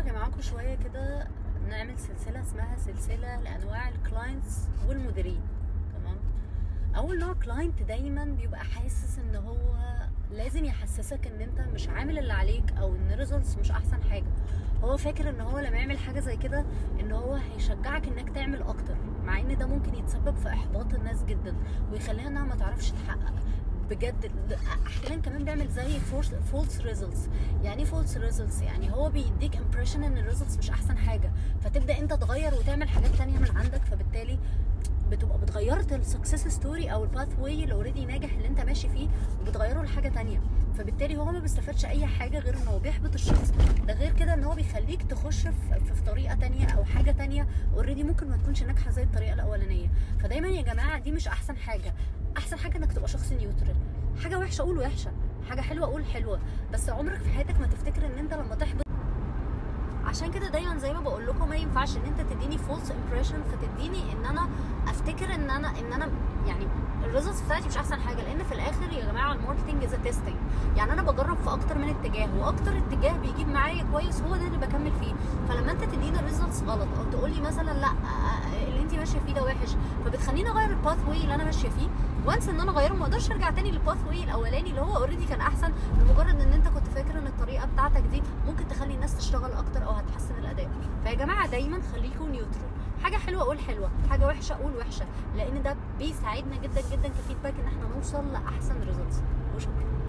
هرجع معاكم شويه كده، نعمل سلسله اسمها سلسله لانواع الكلاينتس والمديرين. تمام. اول نوع كلاينت دايما بيبقى حاسس ان هو لازم يحسسك ان انت مش عامل اللي عليك او ان الريزلتس مش احسن حاجه. هو فاكر ان هو لما يعمل حاجه زي كده ان هو هيشجعك انك تعمل اكتر، مع ان ده ممكن يتسبب في احباط الناس جدا ويخليها انها ما تعرفش تحقق بجد. احيانا كمان بيعمل زي فولس ريزلتس. يعني ايه فولس ريزلتس؟ يعني هو بيديك امبريشن ان الريزلتس مش احسن حاجه، فتبدا انت تغير وتعمل حاجات تانية من عندك، فبالتالي بتبقى بتغيرت السكسس ستوري او الباث واي اللي اوريدي ناجح اللي انت ماشي فيه وبتغيره لحاجه تانية. فبالتالي هو ما بيستفادش اي حاجه غير ان هو بيحبط الشخص ده. غير كده ان هو بيخليك تخش في طريقه تانية او حاجه تانية اوريدي ممكن ما تكونش ناجحه زي الطريقه الاولانيه. فدايما يا جماعه دي مش احسن حاجه. احسن حاجه انك تبقى شخص نيوترال. حاجه وحشه قول وحشه، حاجه حلوه قول حلوه، بس عمرك في حياتك ما تفتكر ان انت لما تحبط. عشان كده دايما زي ما بقول لكم ما ينفعش ان انت تديني فولس امبريشن فتديني ان انا افتكر ان انا يعني الريزلتس بتاعتي مش احسن حاجه. لان في الاخر يا جماعه الماركتنج از تيستنج، يعني انا بجرب في اكتر من اتجاه، واكتر اتجاه بيجيب معايا كويس هو ده اللي بكمل فيه. فلما انت تديني الريزلتس غلط او تقول لي مثلا لا اللي انت ماشيه فيه ده وحش، فبتخليني اغير الباث واي اللي انا ماشيه فيه، وانس ان انا اغيره ما اقدرش ارجع تاني للباث واي الاولاني اللي هو اوريدي كان احسن، لمجرد ان انت كنت فاكر ان الطريقه بتاعتك دي ممكن تخلي الناس تشتغل اكتر او هتحسن الاداء. فيا جماعه دايما خليكم نيوترال. حاجه حلوه قول حلوه، حاجه وحشه قول وحشه، لان ده بيساعدنا جدا جدا كفيدباك ان احنا نوصل لاحسن ريزلتس. وشكرا.